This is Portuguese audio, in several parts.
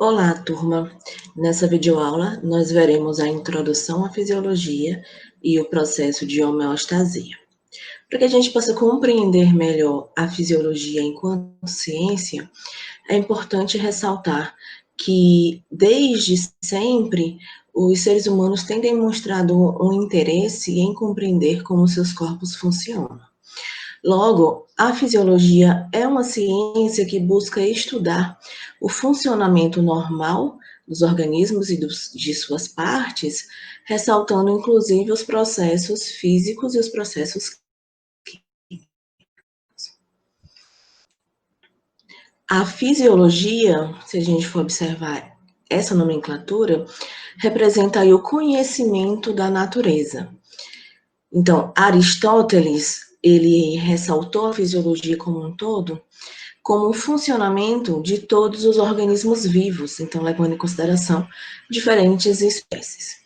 Olá, turma! Nessa videoaula, nós veremos a introdução à fisiologia e o processo de homeostasia. Para que a gente possa compreender melhor a fisiologia enquanto ciência, é importante ressaltar que, desde sempre, os seres humanos têm demonstrado um interesse em compreender como seus corpos funcionam. Logo, a fisiologia é uma ciência que busca estudar o funcionamento normal dos organismos e de suas partes, ressaltando inclusive os processos físicos e os processos químicos. A fisiologia, se a gente for observar essa nomenclatura, representa aí o conhecimento da natureza. Então, Aristóteles, ele ressaltou a fisiologia como um todo, como o funcionamento de todos os organismos vivos, então levando em consideração diferentes espécies.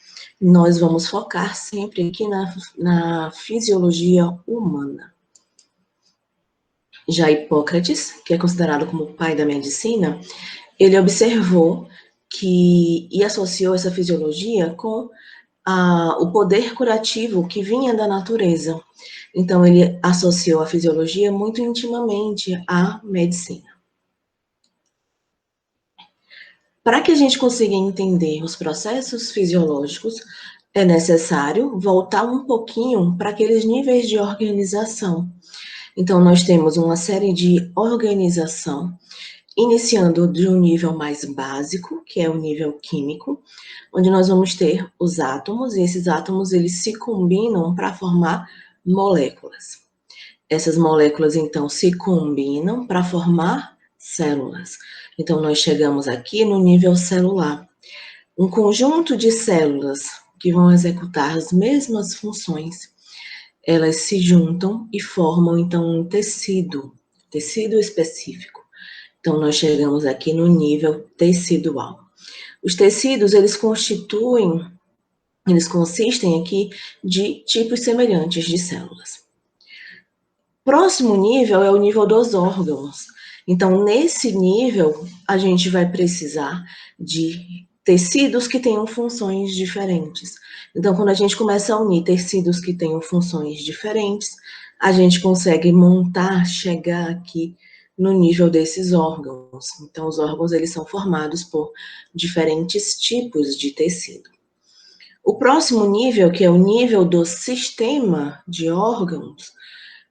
Nós vamos focar sempre aqui na fisiologia humana. Já Hipócrates, que é considerado como o pai da medicina, ele observou e associou essa fisiologia com o poder curativo que vinha da natureza. Então, ele associou a fisiologia muito intimamente à medicina. Para que a gente consiga entender os processos fisiológicos, é necessário voltar um pouquinho para aqueles níveis de organização. Então, nós temos uma série de organização, iniciando de um nível mais básico, que é o nível químico, onde nós vamos ter os átomos, e esses átomos eles se combinam para formar moléculas. Essas moléculas, então, se combinam para formar células. Então, nós chegamos aqui no nível celular. Um conjunto de células que vão executar as mesmas funções, elas se juntam e formam, então, um tecido específico. Então, nós chegamos aqui no nível tecidual. Os tecidos, eles consistem aqui de tipos semelhantes de células. Próximo nível é o nível dos órgãos. Então, nesse nível, a gente vai precisar de tecidos que tenham funções diferentes. Então, quando a gente começa a unir tecidos que tenham funções diferentes, a gente consegue chegar aqui no nível desses órgãos. Então, os órgãos, eles são formados por diferentes tipos de tecido. O próximo nível, que é o nível do sistema de órgãos,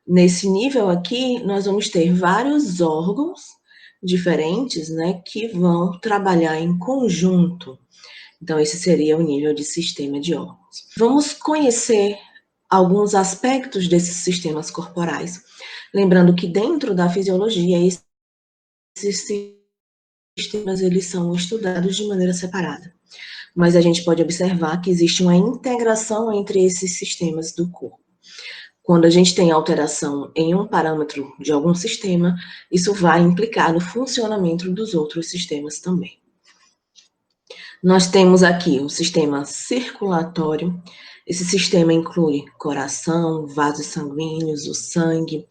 nesse nível aqui, nós vamos ter vários órgãos diferentes, né, que vão trabalhar em conjunto. Então, esse seria o nível de sistema de órgãos. Vamos conhecer alguns aspectos desses sistemas corporais. Lembrando que dentro da fisiologia, esses sistemas eles são estudados de maneira separada. Mas a gente pode observar que existe uma integração entre esses sistemas do corpo. Quando a gente tem alteração em um parâmetro de algum sistema, isso vai implicar no funcionamento dos outros sistemas também. Nós temos aqui o sistema circulatório. Esse sistema inclui coração, vasos sanguíneos, o sangue.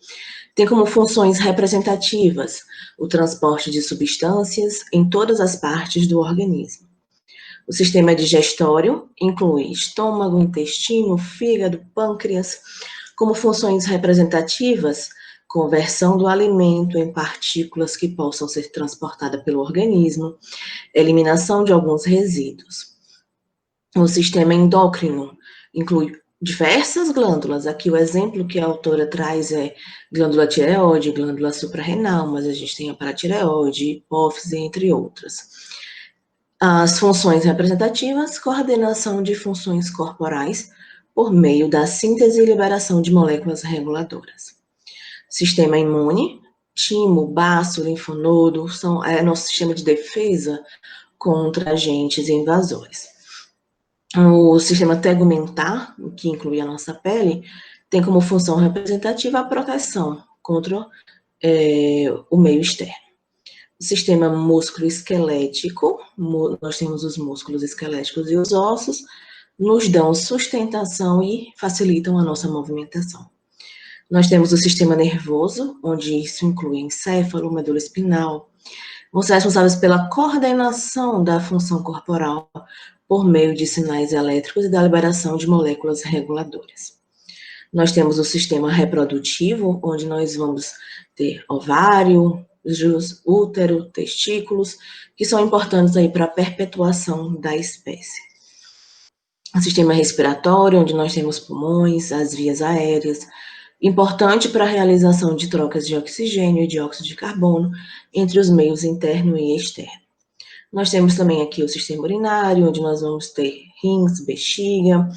Tem como funções representativas o transporte de substâncias em todas as partes do organismo. O sistema digestório inclui estômago, intestino, fígado, pâncreas, como funções representativas, conversão do alimento em partículas que possam ser transportadas pelo organismo, eliminação de alguns resíduos. O sistema endócrino inclui diversas glândulas. Aqui o exemplo que a autora traz é glândula tireoide, glândula suprarrenal, mas a gente tem a paratireoide, hipófise, entre outras. As funções representativas, coordenação de funções corporais por meio da síntese e liberação de moléculas reguladoras. Sistema imune, timo, baço, linfonodo, é nosso sistema de defesa contra agentes invasores. O sistema tegumentar, que inclui a nossa pele, tem como função representativa a proteção contra o meio externo. O sistema músculo-esquelético, nós temos os músculos esqueléticos e os ossos, nos dão sustentação e facilitam a nossa movimentação. Nós temos o sistema nervoso, onde isso inclui encéfalo, medula espinal, vão ser responsáveis pela coordenação da função corporal por meio de sinais elétricos e da liberação de moléculas reguladoras. Nós temos o sistema reprodutivo, onde nós vamos ter ovário, útero, testículos, que são importantes aí para a perpetuação da espécie. O sistema respiratório, onde nós temos pulmões, as vias aéreas, importante para a realização de trocas de oxigênio e dióxido de carbono entre os meios interno e externo. Nós temos também aqui o sistema urinário, onde nós vamos ter rins, bexiga,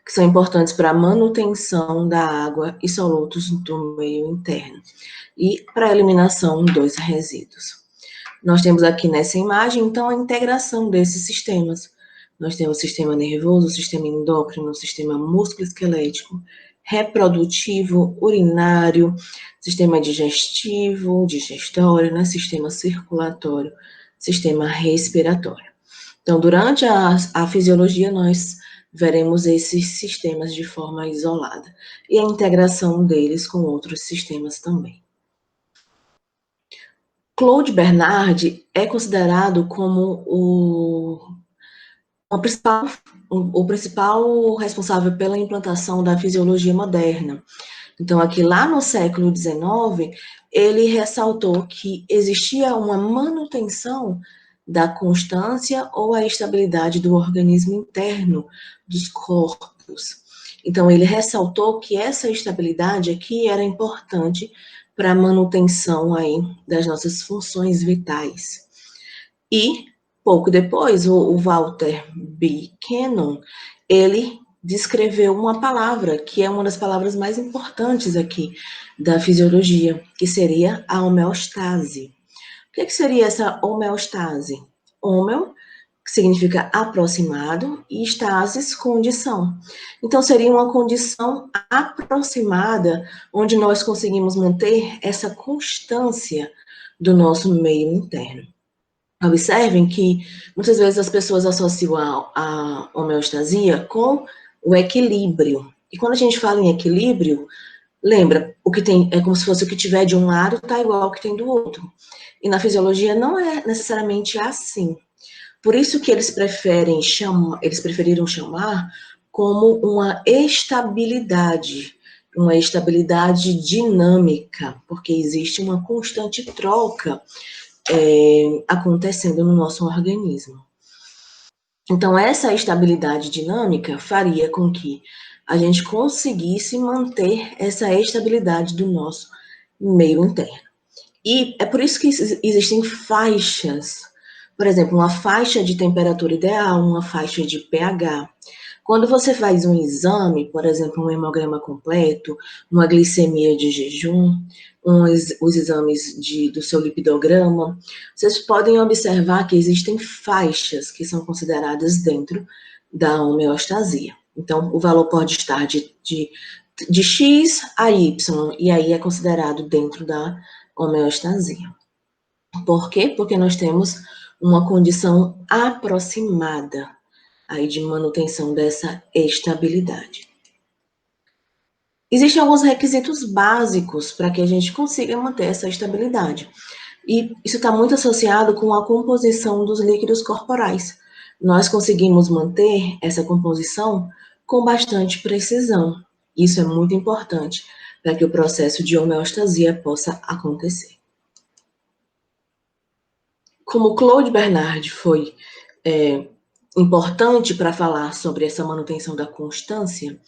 que são importantes para a manutenção da água e solutos do meio interno e para a eliminação dos resíduos. Nós temos aqui nessa imagem, então, a integração desses sistemas. Nós temos o sistema nervoso, o sistema endócrino, o sistema músculo-esquelético, reprodutivo, urinário, sistema digestivo, digestório, né, sistema circulatório, sistema respiratório. Então, durante a fisiologia, nós veremos esses sistemas de forma isolada e a integração deles com outros sistemas também. Claude Bernard é considerado como o principal responsável pela implantação da fisiologia moderna. Então, aqui lá no século XIX, ele ressaltou que existia uma manutenção da constância ou a estabilidade do organismo interno dos corpos. Então, ele ressaltou que essa estabilidade aqui era importante para a manutenção aí das nossas funções vitais. E, pouco depois, o Walter Buchanan, ele descreveu uma palavra, que é uma das palavras mais importantes aqui da fisiologia, que seria a homeostase. O que seria essa homeostase? Homeo, que significa aproximado, e stasis, condição. Então, seria uma condição aproximada, onde nós conseguimos manter essa constância do nosso meio interno. Observem que muitas vezes as pessoas associam a homeostasia com o equilíbrio. E quando a gente fala em equilíbrio, lembra, o que tem é como se fosse o que tiver de um lado está igual ao que tem do outro. E na fisiologia não é necessariamente assim. Por isso que eles preferiram chamar como uma estabilidade dinâmica, porque existe uma constante troca acontecendo no nosso organismo. Então, essa estabilidade dinâmica faria com que a gente conseguisse manter essa estabilidade do nosso meio interno. E é por isso que existem faixas, por exemplo, uma faixa de temperatura ideal, uma faixa de pH. Quando você faz um exame, por exemplo, um hemograma completo, uma glicemia de jejum, os exames do seu lipidograma, vocês podem observar que existem faixas que são consideradas dentro da homeostasia. Então, o valor pode estar de X a Y, e aí é considerado dentro da homeostasia. Por quê? Porque nós temos uma condição aproximada aí de manutenção dessa estabilidade. Existem alguns requisitos básicos para que a gente consiga manter essa estabilidade. E isso está muito associado com a composição dos líquidos corporais. Nós conseguimos manter essa composição com bastante precisão. Isso é muito importante para que o processo de homeostasia possa acontecer. Como Claude Bernard foi importante para falar sobre essa manutenção da constância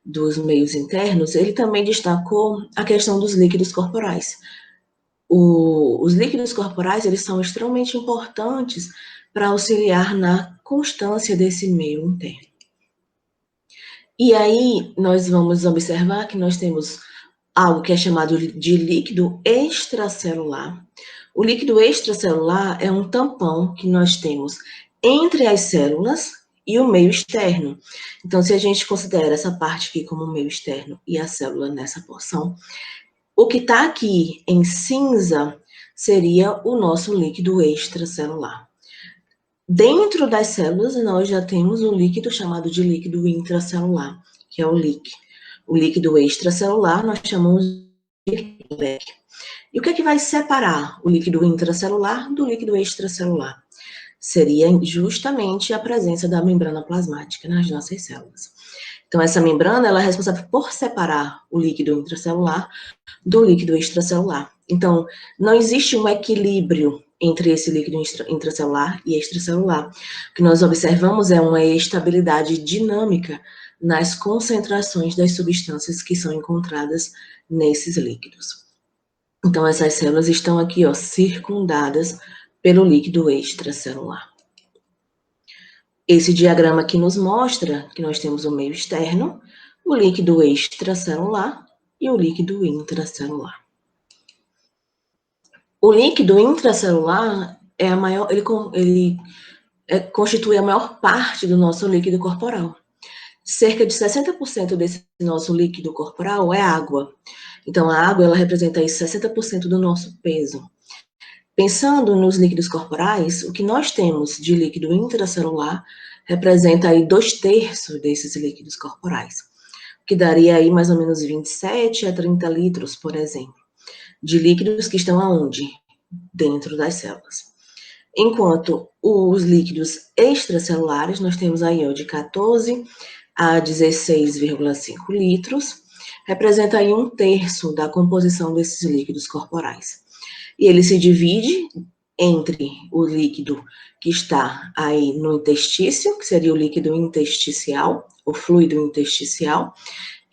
dos meios internos, ele também destacou a questão dos líquidos corporais. Os líquidos corporais, eles são extremamente importantes para auxiliar na constância desse meio interno. E aí, nós vamos observar que nós temos algo que é chamado de líquido extracelular. O líquido extracelular é um tampão que nós temos entre as células e o meio externo. Então, se a gente considera essa parte aqui como meio externo e a célula nessa porção, o que está aqui em cinza seria o nosso líquido extracelular. Dentro das células, nós já temos um líquido chamado de líquido intracelular, que é o LIC. O líquido extracelular nós chamamos de LEC. E o que é que vai separar o líquido intracelular do líquido extracelular? Seria justamente a presença da membrana plasmática nas nossas células. Então, essa membrana ela é responsável por separar o líquido intracelular do líquido extracelular. Então, não existe um equilíbrio entre esse líquido intracelular e extracelular. O que nós observamos é uma estabilidade dinâmica nas concentrações das substâncias que são encontradas nesses líquidos. Então, essas células estão aqui, ó, circundadas pelo líquido extracelular. Esse diagrama aqui nos mostra que nós temos o meio externo, o líquido extracelular e o líquido intracelular. O líquido intracelular é a maior, ele constitui a maior parte do nosso líquido corporal. Cerca de 60% desse nosso líquido corporal é água. Então, a água ela representa aí 60% do nosso peso. Pensando nos líquidos corporais, o que nós temos de líquido intracelular representa aí 2/3 desses líquidos corporais, que daria aí mais ou menos 27 a 30 litros, por exemplo, de líquidos que estão aonde? Dentro das células. Enquanto os líquidos extracelulares, nós temos aí ó, de 14 a 16,5 litros, representa aí 1/3 da composição desses líquidos corporais. E ele se divide entre o líquido que está aí no intestício, que seria o líquido intersticial, o fluido intersticial,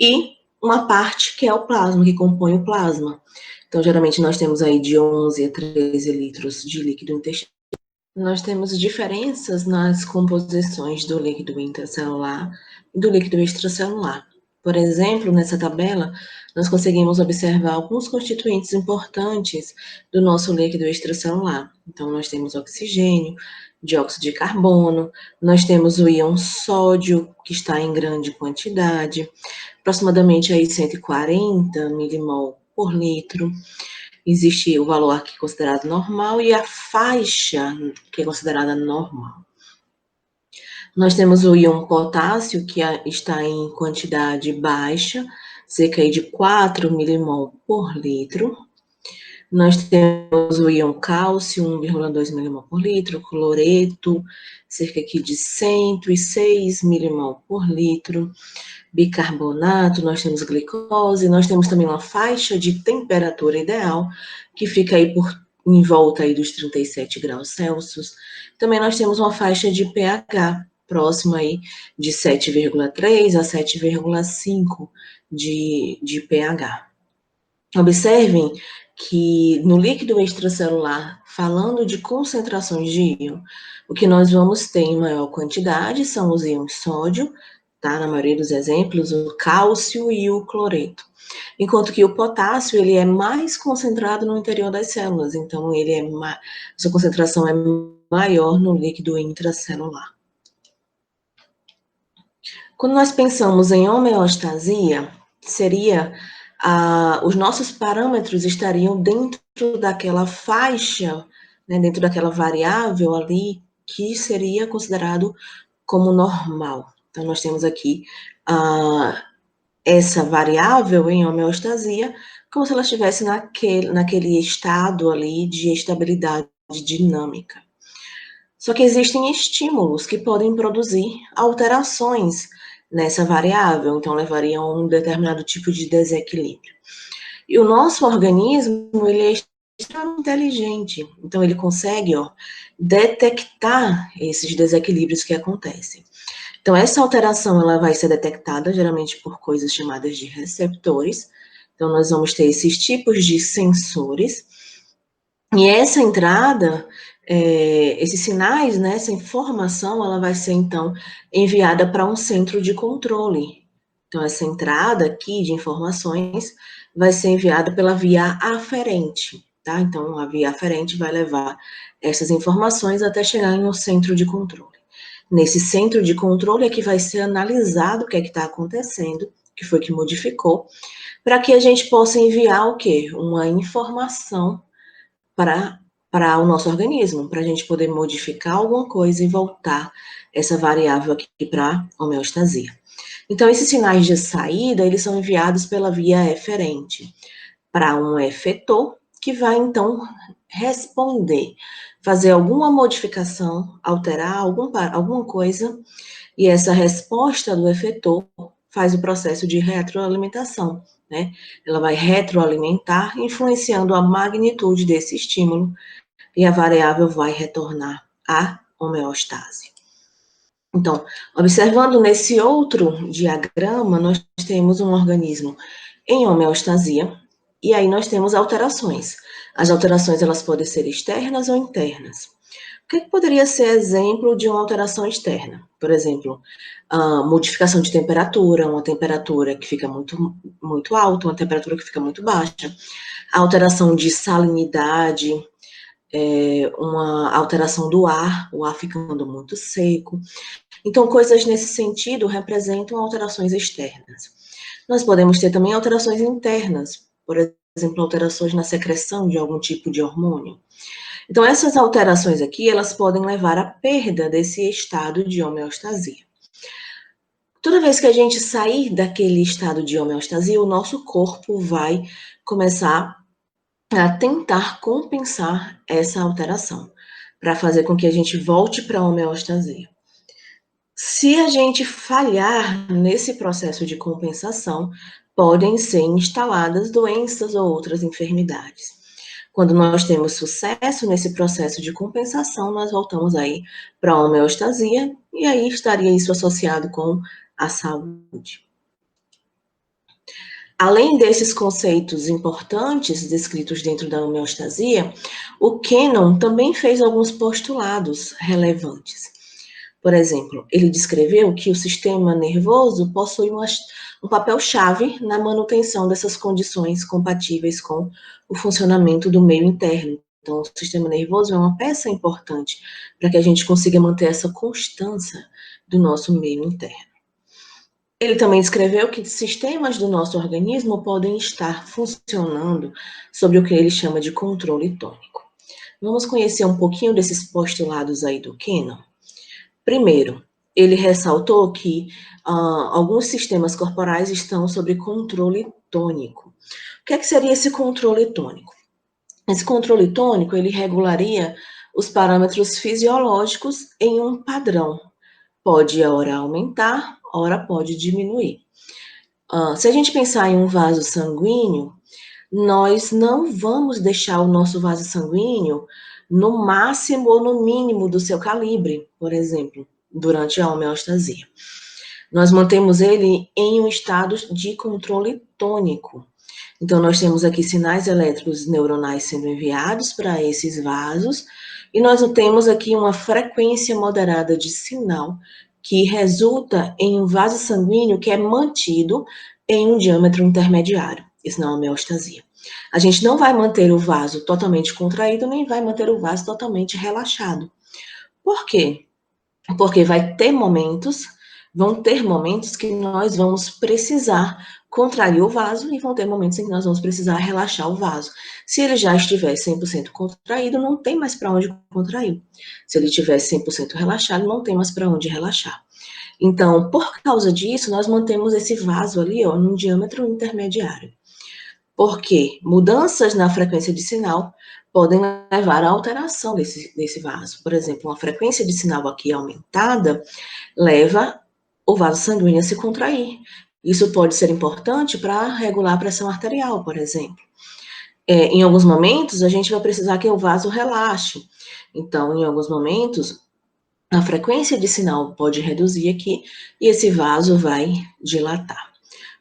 e uma parte que é o plasma, que compõe o plasma. Então, geralmente, nós temos aí de 11 a 13 litros de líquido intestinal. Nós temos diferenças nas composições do líquido intracelular e do líquido extracelular. Por exemplo, nessa tabela, nós conseguimos observar alguns constituintes importantes do nosso líquido extracelular. Então, nós temos oxigênio, dióxido de carbono, nós temos o íon sódio, que está em grande quantidade, aproximadamente aí 140 milimol por litro. Existe o valor aqui considerado normal e a faixa que é considerada normal. Nós temos o íon potássio, que está em quantidade baixa, cerca de 4 milimol por litro. Nós temos o íon cálcio, 1,2 milimol por litro, cloreto, cerca aqui de 106 milimol por litro. Bicarbonato, nós temos glicose, nós temos também uma faixa de temperatura ideal, que fica aí em volta aí dos 37 graus Celsius. Também nós temos uma faixa de pH, próxima aí de 7,3 a 7,5 de pH. Observem que no líquido extracelular, falando de concentrações de íon, o que nós vamos ter em maior quantidade são os íons sódio, tá? Na maioria dos exemplos, o cálcio e o cloreto. Enquanto que o potássio, ele é mais concentrado no interior das células, então sua concentração é maior no líquido intracelular. Quando nós pensamos em homeostasia, seria os nossos parâmetros estariam dentro daquela faixa, né, dentro daquela variável ali, que seria considerado como normal. Então, nós temos aqui essa variável em homeostasia, como se ela estivesse naquele estado ali de estabilidade dinâmica. Só que existem estímulos que podem produzir alterações nessa variável, então levaria a um determinado tipo de desequilíbrio. E o nosso organismo, ele é extremamente inteligente, então ele consegue, ó, detectar esses desequilíbrios que acontecem. Então, essa alteração, ela vai ser detectada, geralmente, por coisas chamadas de receptores. Então, nós vamos ter esses tipos de sensores. E essa entrada, esses sinais, né, essa informação, ela vai ser, então, enviada para um centro de controle. Então, essa entrada aqui de informações vai ser enviada pela via aferente, tá? Então, a via aferente vai levar essas informações até chegar em um centro de controle. Nesse centro de controle é que vai ser analisado o que é que está acontecendo, o que foi que modificou, para que a gente possa enviar o quê? Uma informação para o nosso organismo, para a gente poder modificar alguma coisa e voltar essa variável aqui para a homeostasia. Então, esses sinais de saída, eles são enviados pela via eferente para um efetor, que vai, então, responder, fazer alguma modificação, alterar alguma coisa, e essa resposta do efetor faz o processo de retroalimentação, né? Ela vai retroalimentar, influenciando a magnitude desse estímulo, e a variável vai retornar à homeostase. Então, observando nesse outro diagrama, nós temos um organismo em homeostasia, e aí nós temos alterações. As alterações, elas podem ser externas ou internas. O que poderia ser exemplo de uma alteração externa? Por exemplo, a modificação de temperatura, uma temperatura que fica muito alta, uma temperatura que fica muito baixa, a alteração de salinidade, uma alteração do ar, o ar ficando muito seco. Então, coisas nesse sentido representam alterações externas. Nós podemos ter também alterações internas, por exemplo, alterações na secreção de algum tipo de hormônio. Então, essas alterações aqui, elas podem levar à perda desse estado de homeostasia. Toda vez que a gente sair daquele estado de homeostasia, o nosso corpo vai começar a tentar compensar essa alteração, para fazer com que a gente volte para a homeostasia. Se a gente falhar nesse processo de compensação, podem ser instaladas doenças ou outras enfermidades. Quando nós temos sucesso nesse processo de compensação, nós voltamos aí para a homeostasia, e aí estaria isso associado com a saúde. Além desses conceitos importantes descritos dentro da homeostasia, o Cannon também fez alguns postulados relevantes. Por exemplo, ele descreveu que o sistema nervoso possui um papel-chave na manutenção dessas condições compatíveis com o funcionamento do meio interno. Então, o sistema nervoso é uma peça importante para que a gente consiga manter essa constância do nosso meio interno. Ele também descreveu que sistemas do nosso organismo podem estar funcionando sobre o que ele chama de controle tônico. Vamos conhecer um pouquinho desses postulados aí do Cannon. Primeiro, ele ressaltou que alguns sistemas corporais estão sob controle tônico. O que é que seria esse controle tônico? Esse controle tônico, ele regularia os parâmetros fisiológicos em um padrão. Pode, ora, aumentar, ora pode diminuir. Se a gente pensar em um vaso sanguíneo, nós não vamos deixar o nosso vaso sanguíneo no máximo ou no mínimo do seu calibre, por exemplo, durante a homeostasia. Nós mantemos ele em um estado de controle tônico. Então, nós temos aqui sinais elétricos neuronais sendo enviados para esses vasos, e nós temos aqui uma frequência moderada de sinal que resulta em um vaso sanguíneo que é mantido em um diâmetro intermediário. Isso não é homeostasia. A gente não vai manter o vaso totalmente contraído, nem vai manter o vaso totalmente relaxado. Por quê? Porque vão ter momentos que nós vamos precisar contrair o vaso e vão ter momentos em que nós vamos precisar relaxar o vaso. Se ele já estiver 100% contraído, não tem mais para onde contrair. Se ele estiver 100% relaxado, não tem mais para onde relaxar. Então, por causa disso, nós mantemos esse vaso ali, ó, num diâmetro intermediário. Porque mudanças na frequência de sinal podem levar à alteração desse vaso. Por exemplo, uma frequência de sinal aqui aumentada leva o vaso sanguíneo a se contrair. Isso pode ser importante para regular a pressão arterial, por exemplo. Em alguns momentos, a gente vai precisar que o vaso relaxe. Então, em alguns momentos, a frequência de sinal pode reduzir aqui e esse vaso vai dilatar.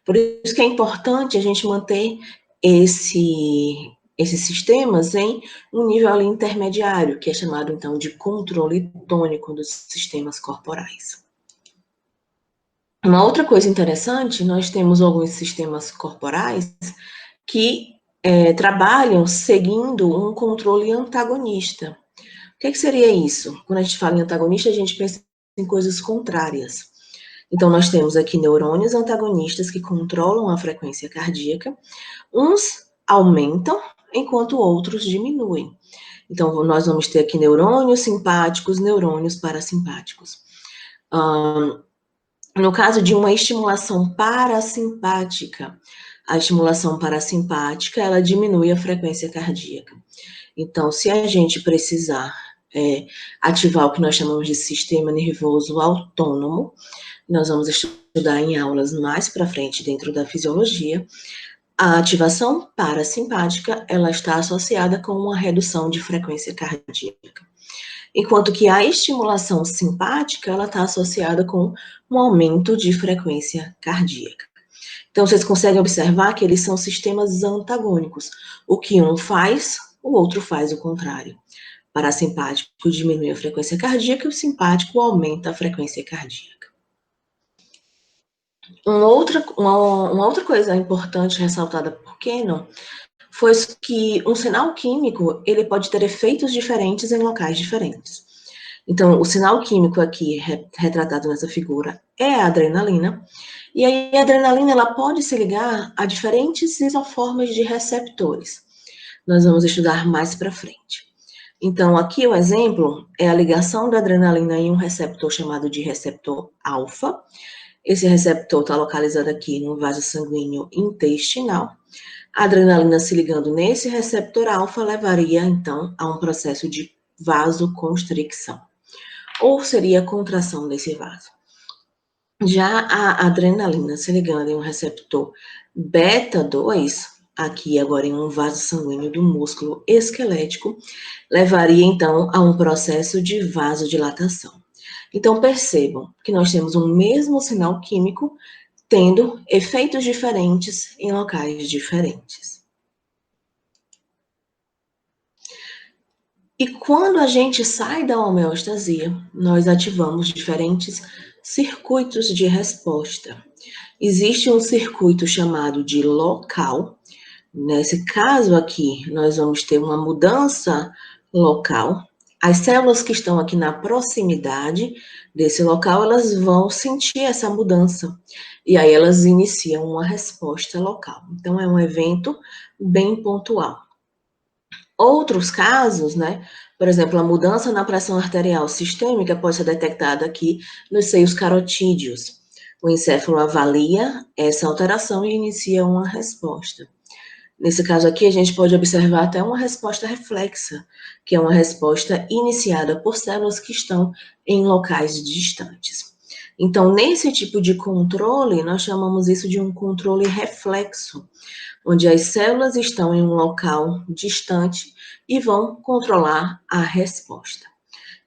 Por isso que é importante a gente manter esses sistemas em um nível ali intermediário, que é chamado, então, de controle tônico dos sistemas corporais. Uma outra coisa interessante, nós temos alguns sistemas corporais que trabalham seguindo um controle antagonista. O que seria isso? Quando a gente fala em antagonista, a gente pensa em coisas contrárias. Então, nós temos aqui neurônios antagonistas que controlam a frequência cardíaca. Uns aumentam, enquanto outros diminuem. Então, nós vamos ter aqui neurônios simpáticos, neurônios parasimpáticos. No caso de uma estimulação parasimpática, a estimulação parasimpática, ela diminui a frequência cardíaca. Então, se a gente precisar ativar o que nós chamamos de sistema nervoso autônomo, nós vamos estudar em aulas mais para frente dentro da fisiologia, a ativação parasimpática, ela está associada com uma redução de frequência cardíaca. Enquanto que a estimulação simpática, ela está associada com um aumento de frequência cardíaca. Então, vocês conseguem observar que eles são sistemas antagônicos. O que um faz, o outro faz o contrário. O parasimpático diminui a frequência cardíaca e o simpático aumenta a frequência cardíaca. Uma outra coisa importante ressaltada por Cannon foi que um sinal químico ele pode ter efeitos diferentes em locais diferentes. Então, o sinal químico aqui retratado nessa figura é a adrenalina, e aí a adrenalina ela pode se ligar a diferentes isoformas de receptores. Nós vamos estudar mais para frente. Então, aqui o exemplo é a ligação da adrenalina em um receptor chamado de receptor alfa. Esse receptor está localizado aqui no vaso sanguíneo intestinal. A adrenalina se ligando nesse receptor alfa levaria, então, a um processo de vasoconstricção, ou seria a contração desse vaso. Já a adrenalina se ligando em um receptor beta 2, aqui agora em um vaso sanguíneo do músculo esquelético, levaria, então, a um processo de vasodilatação. Então, percebam que nós temos um mesmo sinal químico tendo efeitos diferentes em locais diferentes. E quando a gente sai da homeostasia, nós ativamos diferentes circuitos de resposta. Existe um circuito chamado de local. Nesse caso aqui, nós vamos ter uma mudança local. As células que estão aqui na proximidade desse local, elas vão sentir essa mudança. E aí elas iniciam uma resposta local. Então, é um evento bem pontual. Outros casos, né? Por exemplo, a mudança na pressão arterial sistêmica pode ser detectada aqui nos seios carotídeos. O encéfalo avalia essa alteração e inicia uma resposta. Nesse caso aqui, a gente pode observar até uma resposta reflexa, que é uma resposta iniciada por células que estão em locais distantes. Então, nesse tipo de controle, nós chamamos isso de um controle reflexo, onde as células estão em um local distante e vão controlar a resposta.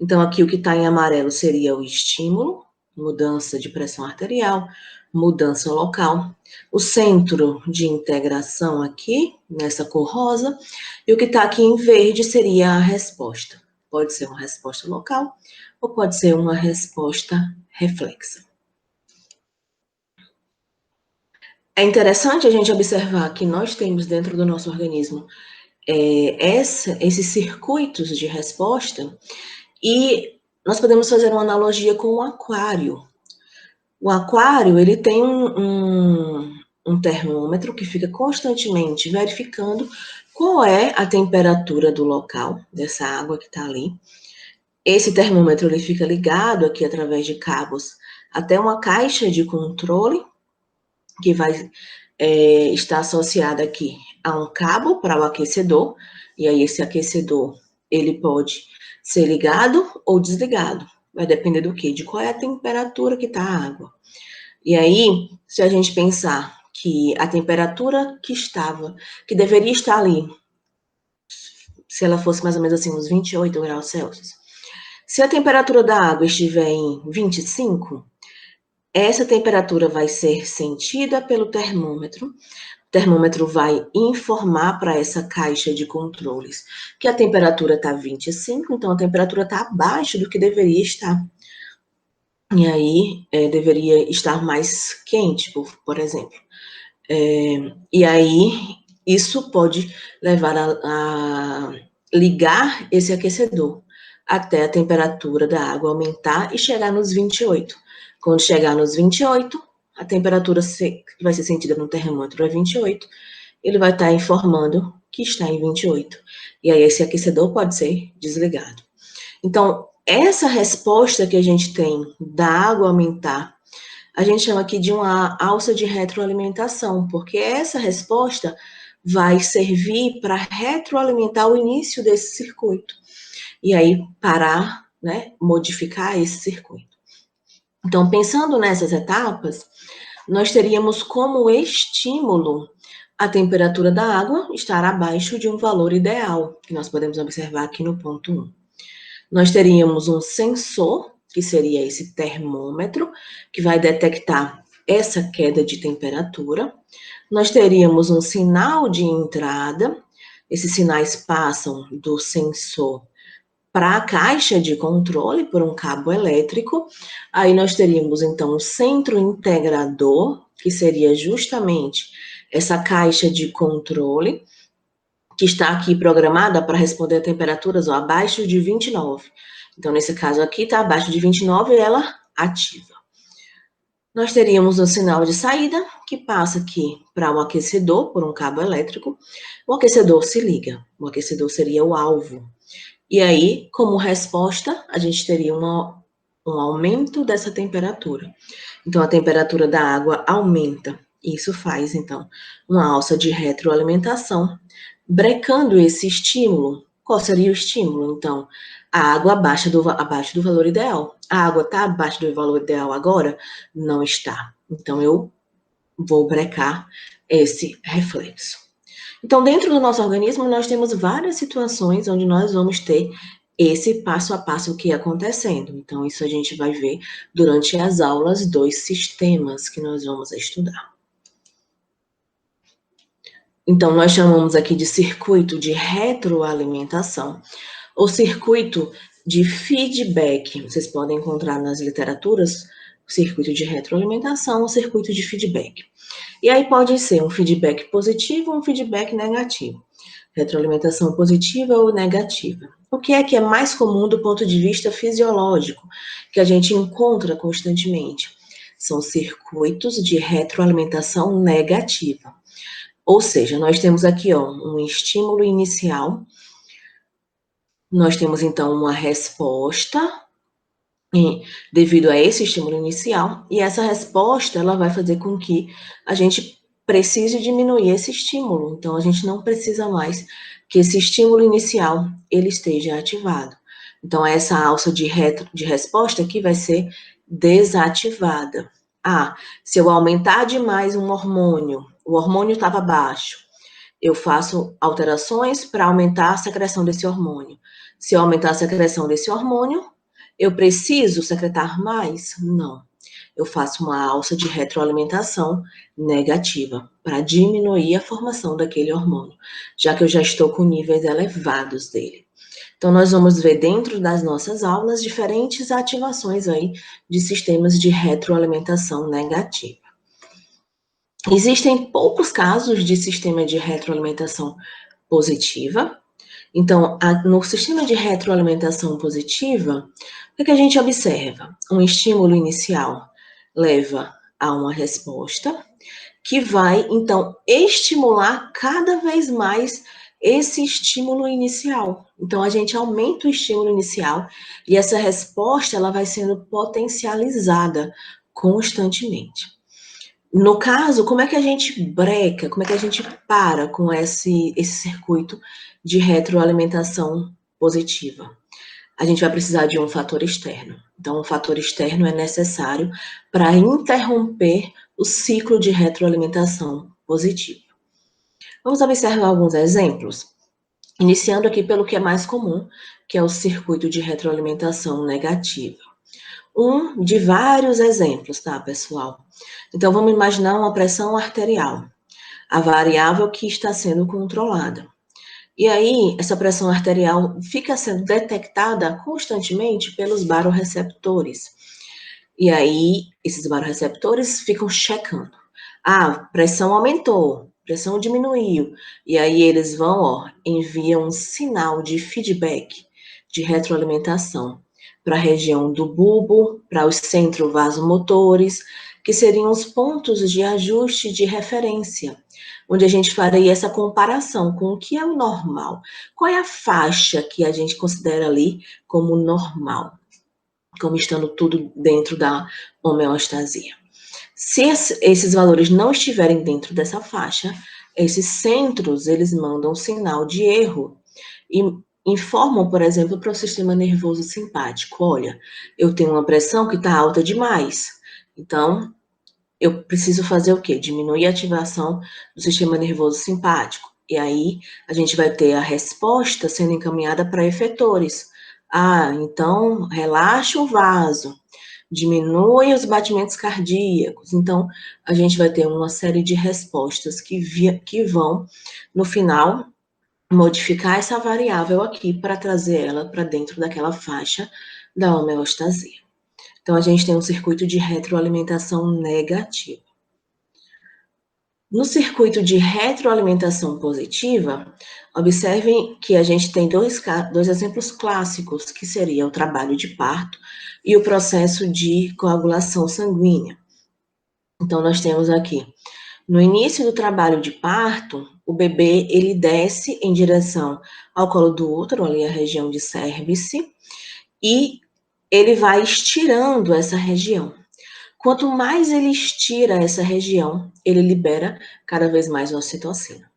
Então, aqui o que está em amarelo seria o estímulo, mudança de pressão arterial, mudança local. O centro de integração aqui, nessa cor rosa, e o que está aqui em verde seria a resposta. Pode ser uma resposta local ou pode ser uma resposta reflexa. É interessante a gente observar que nós temos dentro do nosso organismo esses circuitos de resposta e nós podemos fazer uma analogia com o aquário. O aquário, ele tem um termômetro que fica constantemente verificando qual é a temperatura do local, dessa água que está ali. Esse termômetro, ele fica ligado aqui através de cabos até uma caixa de controle, que vai estar associada aqui a um cabo para o aquecedor, e aí esse aquecedor, ele pode ser ligado ou desligado. Vai depender do quê? De qual é a temperatura que está a água. E aí, se a gente pensar que a temperatura que deveria estar ali, se ela fosse mais ou menos assim, uns 28 graus Celsius, se a temperatura da água estiver em 25, essa temperatura vai ser sentida pelo termômetro. O termômetro vai informar para essa caixa de controles que a temperatura está 25, então a temperatura está abaixo do que deveria estar. E aí, deveria estar mais quente, por exemplo. E aí, isso pode levar a ligar esse aquecedor até a temperatura da água aumentar e chegar nos 28. Quando chegar nos 28, a temperatura que vai ser sentida no termômetro é 28, ele vai estar informando que está em 28. E aí, esse aquecedor pode ser desligado. Então, essa resposta que a gente tem da água aumentar a gente chama aqui de uma alça de retroalimentação, porque essa resposta vai servir para retroalimentar o início desse circuito. E aí parar, né, modificar esse circuito. Então, pensando nessas etapas, nós teríamos como estímulo a temperatura da água estar abaixo de um valor ideal, que nós podemos observar aqui no ponto 1. Nós teríamos um sensor, que seria esse termômetro, que vai detectar essa queda de temperatura. Nós teríamos um sinal de entrada, esses sinais passam do sensor para a caixa de controle por um cabo elétrico. Aí nós teríamos, então, o centro integrador, que seria justamente essa caixa de controle, que está aqui programada para responder a temperaturas abaixo de 29. Então, nesse caso aqui, está abaixo de 29 e ela ativa. Nós teríamos um sinal de saída, que passa aqui para um aquecedor, por um cabo elétrico. O aquecedor se liga, o aquecedor seria o alvo. E aí, como resposta, a gente teria um aumento dessa temperatura. Então, a temperatura da água aumenta. Isso faz, então, uma alça de retroalimentação, brecando esse estímulo. Qual seria o estímulo? Então, a água abaixo do valor ideal. A água está abaixo do valor ideal agora? Não está. Então, eu vou brecar esse reflexo. Então, dentro do nosso organismo, nós temos várias situações onde nós vamos ter esse passo a passo aqui acontecendo. Então, isso a gente vai ver durante as aulas dos sistemas que nós vamos estudar. Então, nós chamamos aqui de circuito de retroalimentação, ou circuito de feedback. Vocês podem encontrar nas literaturas o circuito de retroalimentação, o circuito de feedback. E aí pode ser um feedback positivo ou um feedback negativo. Retroalimentação positiva ou negativa. O que é mais comum do ponto de vista fisiológico, que a gente encontra constantemente? São circuitos de retroalimentação negativa. Ou seja, nós temos aqui um estímulo inicial, nós temos então uma resposta devido a esse estímulo inicial, e essa resposta ela vai fazer com que a gente precise diminuir esse estímulo. Então, a gente não precisa mais que esse estímulo inicial ele esteja ativado. Então, essa alça de resposta aqui vai ser desativada. Se eu aumentar demais um hormônio, o hormônio estava baixo, eu faço alterações para aumentar a secreção desse hormônio. Se eu aumentar a secreção desse hormônio, eu preciso secretar mais? Não. Eu faço uma alça de retroalimentação negativa para diminuir a formação daquele hormônio, já que eu já estou com níveis elevados dele. Então, nós vamos ver dentro das nossas aulas diferentes ativações aí de sistemas de retroalimentação negativa. Existem poucos casos de sistema de retroalimentação positiva. Então, no sistema de retroalimentação positiva, o que a gente observa? Um estímulo inicial leva a uma resposta que vai, então, estimular cada vez mais esse estímulo inicial. Então, a gente aumenta o estímulo inicial e essa resposta ela vai sendo potencializada constantemente. No caso, como é que a gente breca, como é que a gente para com esse circuito de retroalimentação positiva? A gente vai precisar de um fator externo. Então, um fator externo é necessário para interromper o ciclo de retroalimentação positiva. Vamos observar alguns exemplos, iniciando aqui pelo que é mais comum, que é o circuito de retroalimentação negativa. Um de vários exemplos, tá, pessoal? Então, vamos imaginar uma pressão arterial, a variável que está sendo controlada. E aí, essa pressão arterial fica sendo detectada constantemente pelos barorreceptores. E aí, esses barorreceptores ficam checando. Pressão aumentou, pressão diminuiu. E aí, eles vão, enviam um sinal de feedback, de retroalimentação, para a região do bulbo, para os centrovasomotores, que seriam os pontos de ajuste de referência, onde a gente faria essa comparação com o que é o normal. Qual é a faixa que a gente considera ali como normal, como estando tudo dentro da homeostasia. Se esses valores não estiverem dentro dessa faixa, esses centros, eles mandam um sinal de erro e informam, por exemplo, para o sistema nervoso simpático, olha, eu tenho uma pressão que está alta demais, então eu preciso fazer o quê? Diminuir a ativação do sistema nervoso simpático. E aí a gente vai ter a resposta sendo encaminhada para efetores. Ah, então relaxa o vaso, diminui os batimentos cardíacos. Então, a gente vai ter uma série de respostas que vão, no final, modificar essa variável aqui para trazer ela para dentro daquela faixa da homeostasia. Então, a gente tem um circuito de retroalimentação negativo. No circuito de retroalimentação positiva, observem que a gente tem dois exemplos clássicos, que seria o trabalho de parto e o processo de coagulação sanguínea. Então, nós temos aqui, no início do trabalho de parto, o bebê, ele desce em direção ao colo do útero, ali a região de cérvice, e ele vai estirando essa região. Quanto mais ele estira essa região, ele libera cada vez mais ocitocina.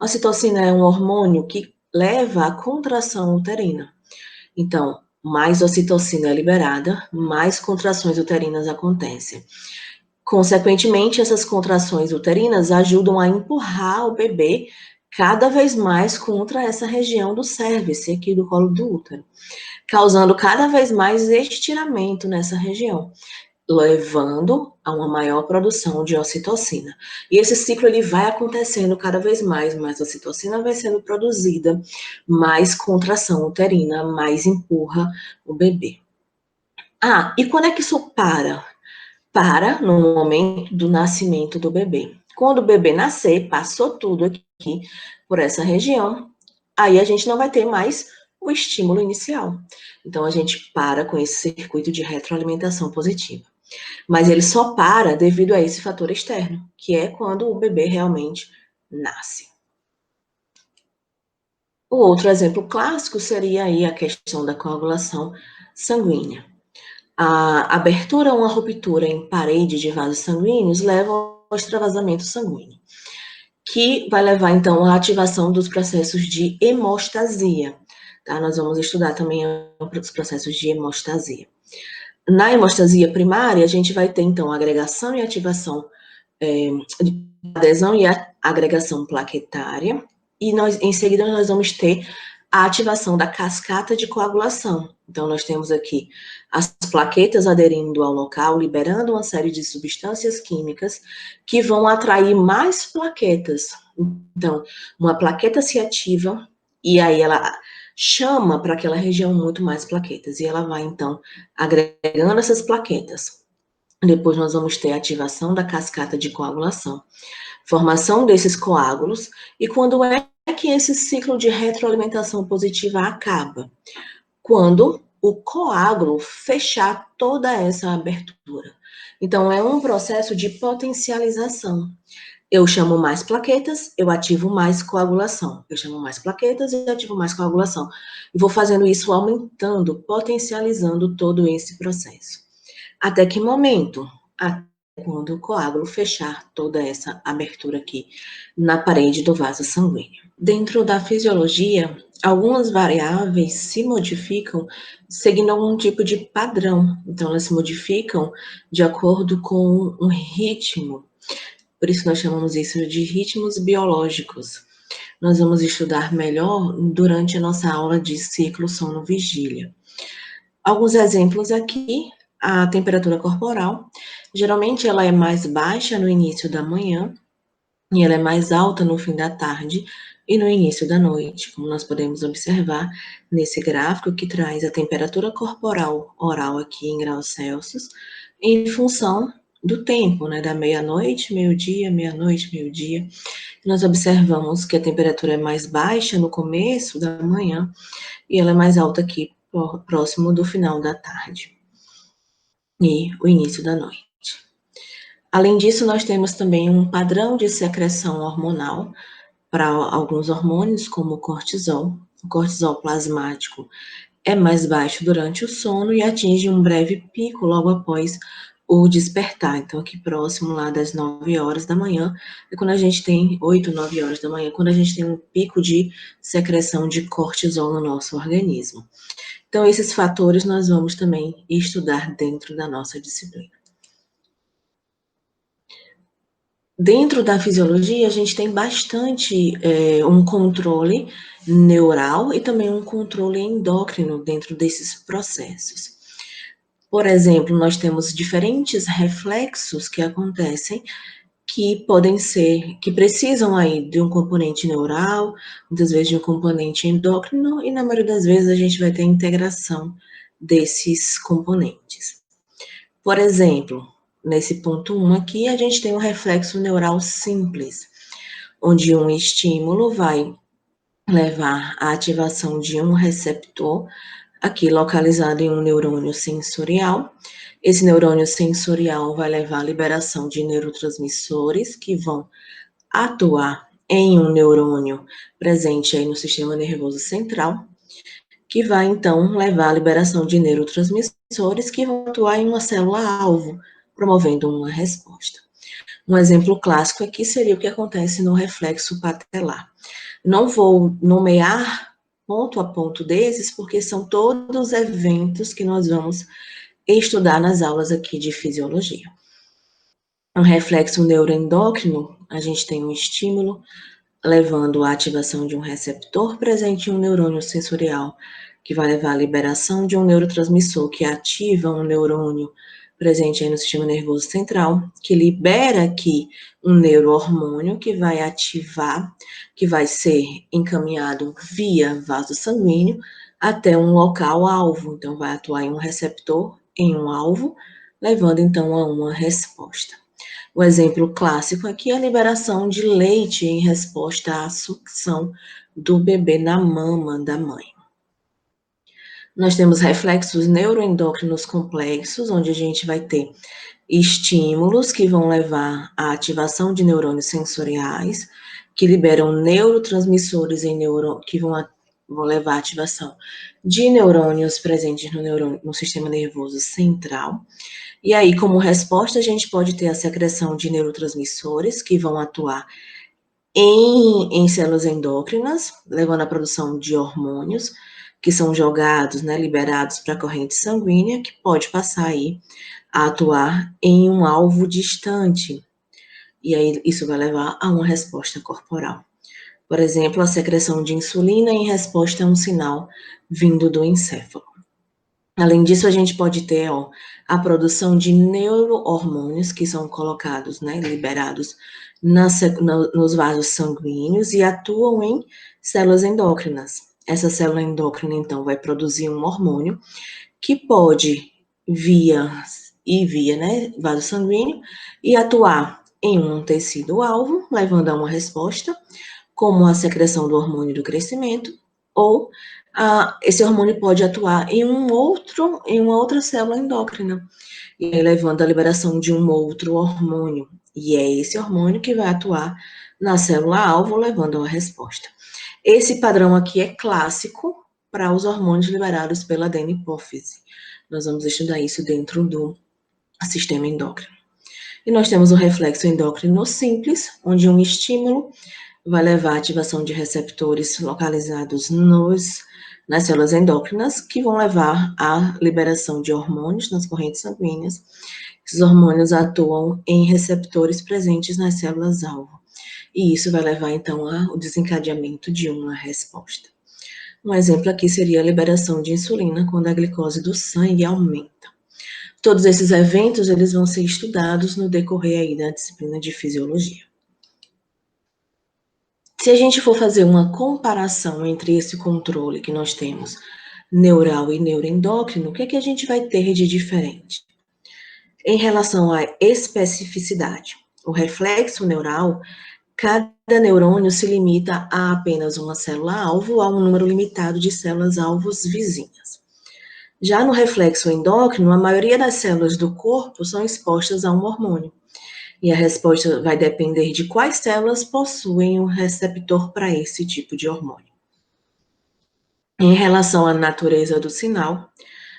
A ocitocina é um hormônio que leva à contração uterina. Então, mais ocitocina é liberada, mais contrações uterinas acontecem. Consequentemente, essas contrações uterinas ajudam a empurrar o bebê cada vez mais contra essa região do cérvice, aqui do colo do útero, causando cada vez mais estiramento nessa região, levando a uma maior produção de ocitocina. E esse ciclo ele vai acontecendo cada vez mais ocitocina vai sendo produzida, mais contração uterina, mais empurra o bebê. Ah, e quando é que isso para? Para no momento do nascimento do bebê. Quando o bebê nascer, passou tudo aqui por essa região, aí a gente não vai ter mais o estímulo inicial. Então a gente para com esse circuito de retroalimentação positiva. Mas ele só para devido a esse fator externo, que é quando o bebê realmente nasce. O outro exemplo clássico seria aí a questão da coagulação sanguínea. A abertura ou uma ruptura em parede de vasos sanguíneos leva ao extravasamento sanguíneo, que vai levar, então, à ativação dos processos de hemostasia. Tá? Nós vamos estudar também os processos de hemostasia. Na hemostasia primária, a gente vai ter, então, agregação e ativação, adesão e agregação plaquetária, e em seguida nós vamos ter a ativação da cascata de coagulação. Então, nós temos aqui as plaquetas aderindo ao local, liberando uma série de substâncias químicas que vão atrair mais plaquetas. Então, uma plaqueta se ativa e aí ela chama para aquela região muito mais plaquetas. E ela vai, então, agregando essas plaquetas. Depois nós vamos ter a ativação da cascata de coagulação, formação desses coágulos, e quando é que esse ciclo de retroalimentação positiva acaba? Quando o coágulo fechar toda essa abertura. Então, é um processo de potencialização. Eu chamo mais plaquetas, eu ativo mais coagulação. Eu chamo mais plaquetas e ativo mais coagulação. E vou fazendo isso aumentando, potencializando todo esse processo. Até que momento? Até quando o coágulo fechar toda essa abertura aqui na parede do vaso sanguíneo. Dentro da fisiologia, algumas variáveis se modificam seguindo algum tipo de padrão. Então, elas se modificam de acordo com um ritmo. Por isso, nós chamamos isso de ritmos biológicos. Nós vamos estudar melhor durante a nossa aula de ciclo sono-vigília. Alguns exemplos aqui, a temperatura corporal. Geralmente, ela é mais baixa no início da manhã e ela é mais alta no fim da tarde e no início da noite, como nós podemos observar nesse gráfico que traz a temperatura corporal oral aqui em graus Celsius, em função do tempo, né, da meia-noite, meio-dia, meia-noite, meio-dia. Nós observamos que a temperatura é mais baixa no começo da manhã e ela é mais alta aqui próximo do final da tarde e o início da noite. Além disso, nós temos também um padrão de secreção hormonal para alguns hormônios, como o cortisol. O cortisol plasmático é mais baixo durante o sono e atinge um breve pico logo após o despertar. Então, aqui próximo lá das 9 horas da manhã, é quando a gente tem, 8, 9 horas da manhã, quando a gente tem um pico de secreção de cortisol no nosso organismo. Então, esses fatores nós vamos também estudar dentro da nossa disciplina. Dentro da fisiologia, a gente tem bastante um controle neural e também um controle endócrino dentro desses processos. Por exemplo, nós temos diferentes reflexos que acontecem que podem ser, que precisam aí de um componente neural, muitas vezes de um componente endócrino, e na maioria das vezes a gente vai ter a integração desses componentes. Por exemplo, nesse ponto 1 aqui, a gente tem um reflexo neural simples, onde um estímulo vai levar à ativação de um receptor, aqui localizado em um neurônio sensorial. Esse neurônio sensorial vai levar à liberação de neurotransmissores que vão atuar em um neurônio presente aí no sistema nervoso central, que vai então levar à liberação de neurotransmissores que vão atuar em uma célula-alvo, promovendo uma resposta. Um exemplo clássico aqui seria o que acontece no reflexo patelar. Não vou nomear ponto a ponto desses, porque são todos eventos que nós vamos estudar nas aulas aqui de fisiologia. Um reflexo neuroendócrino, a gente tem um estímulo levando à ativação de um receptor presente em um neurônio sensorial, que vai levar à liberação de um neurotransmissor que ativa um neurônio presente aí no sistema nervoso central, que libera aqui um neurohormônio que vai ativar, que vai ser encaminhado via vaso sanguíneo até um local alvo. Então, vai atuar em um receptor, em um alvo, levando então a uma resposta. O exemplo clássico aqui é a liberação de leite em resposta à sucção do bebê na mama da mãe. Nós temos reflexos neuroendócrinos complexos, onde a gente vai ter estímulos que vão levar à ativação de neurônios sensoriais, que liberam neurotransmissores que vão levar à ativação de neurônios presentes no sistema nervoso central. E aí, como resposta, a gente pode ter a secreção de neurotransmissores que vão atuar em células endócrinas, levando à produção de hormônios que são jogados, né, liberados para a corrente sanguínea, que pode passar aí a atuar em um alvo distante. E aí isso vai levar a uma resposta corporal. Por exemplo, a secreção de insulina em resposta a um sinal vindo do encéfalo. Além disso, a gente pode ter a produção de neurohormônios que são colocados, né, liberados nos vasos sanguíneos e atuam em células endócrinas. Essa célula endócrina, então, vai produzir um hormônio que pode via, né, vaso sanguíneo e atuar em um tecido-alvo, levando a uma resposta, como a secreção do hormônio do crescimento, ou esse hormônio pode atuar em uma outra célula endócrina, e aí levando à liberação de um outro hormônio. E é esse hormônio que vai atuar na célula-alvo, levando a uma resposta. Esse padrão aqui é clássico para os hormônios liberados pela adenohipófise. Nós vamos estudar isso dentro do sistema endócrino. E nós temos o reflexo endócrino simples, onde um estímulo vai levar à ativação de receptores localizados nas células endócrinas, que vão levar à liberação de hormônios nas correntes sanguíneas. Esses hormônios atuam em receptores presentes nas células-alvo. E isso vai levar, então, ao desencadeamento de uma resposta. Um exemplo aqui seria a liberação de insulina quando a glicose do sangue aumenta. Todos esses eventos, eles vão ser estudados no decorrer aí da disciplina de fisiologia. Se a gente for fazer uma comparação entre esse controle que nós temos, neural e neuroendócrino, o que é que a gente vai ter de diferente? Em relação à especificidade, o reflexo neural, cada neurônio se limita a apenas uma célula-alvo, a um número limitado de células-alvos vizinhas. Já no reflexo endócrino, a maioria das células do corpo são expostas a um hormônio. E a resposta vai depender de quais células possuem um receptor para esse tipo de hormônio. Em relação à natureza do sinal,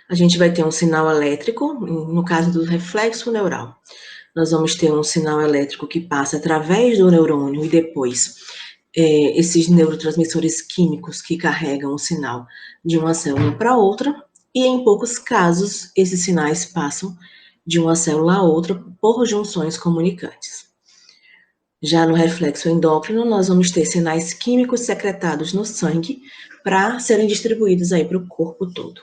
A gente vai ter um sinal elétrico, no caso do reflexo neural. Nós vamos ter um sinal elétrico que passa através do neurônio e depois esses neurotransmissores químicos que carregam o sinal de uma célula para outra, e em poucos casos esses sinais passam de uma célula a outra por junções comunicantes. Já no reflexo endócrino, nós vamos ter sinais químicos secretados no sangue para serem distribuídos aí para o corpo todo.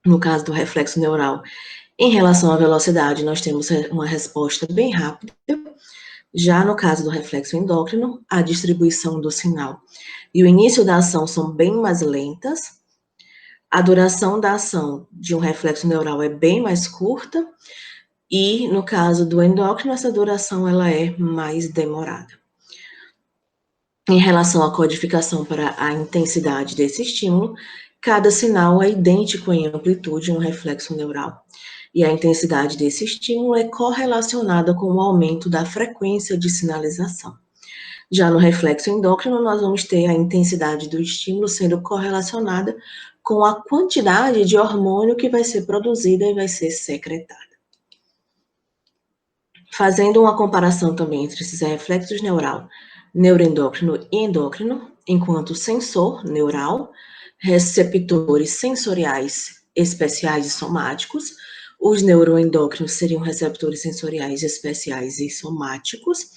No caso do reflexo neural, em relação à velocidade, nós temos uma resposta bem rápida. Já no caso do reflexo endócrino, a distribuição do sinal e o início da ação são bem mais lentas. A duração da ação de um reflexo neural é bem mais curta. E no caso do endócrino, essa duração ela é mais demorada. Em relação à codificação para a intensidade desse estímulo, cada sinal é idêntico em amplitude em um reflexo neural. E a intensidade desse estímulo é correlacionada com o aumento da frequência de sinalização. Já no reflexo endócrino, nós vamos ter a intensidade do estímulo sendo correlacionada com a quantidade de hormônio que vai ser produzida e vai ser secretada. Fazendo uma comparação também entre esses reflexos neural, neuroendócrino e endócrino, enquanto sensor neural, receptores sensoriais especiais e somáticos, os neuroendócrinos seriam receptores sensoriais especiais e somáticos,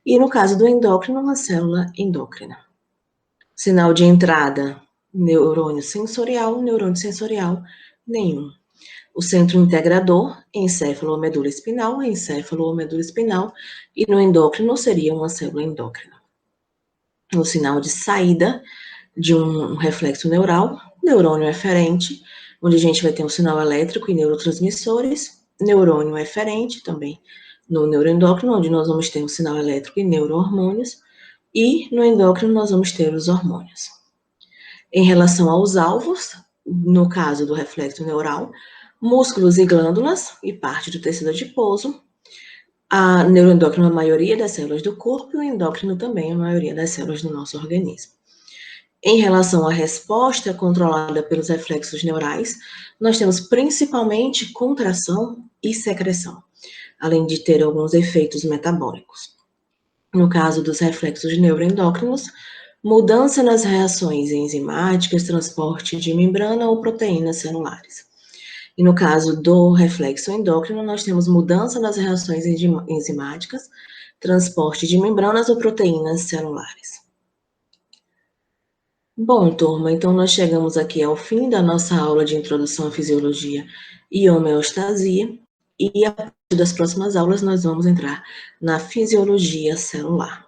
e no caso do endócrino, uma célula endócrina. Sinal de entrada, neurônio sensorial, nenhum. O centro integrador, encéfalo ou medula espinal, e no endócrino seria uma célula endócrina. O sinal de saída de um reflexo neural, neurônio eferente, onde a gente vai ter um sinal elétrico e neurotransmissores, neurônio eferente também no neuroendócrino, onde nós vamos ter um sinal elétrico e neurohormônios, e no endócrino nós vamos ter os hormônios. Em relação aos alvos, no caso do reflexo neural, músculos e glândulas e parte do tecido adiposo, a neuroendócrino a maioria das células do corpo e o endócrino também a maioria das células do nosso organismo. Em relação à resposta controlada pelos reflexos neurais, nós temos principalmente contração e secreção, além de ter alguns efeitos metabólicos. No caso dos reflexos neuroendócrinos, mudança nas reações enzimáticas, transporte de membrana ou proteínas celulares. E no caso do reflexo endócrino, nós temos mudança nas reações enzimáticas, transporte de membranas ou proteínas celulares. Bom, turma, então nós chegamos aqui ao fim da nossa aula de introdução à fisiologia e homeostasia, e a partir das próximas aulas nós vamos entrar na fisiologia celular.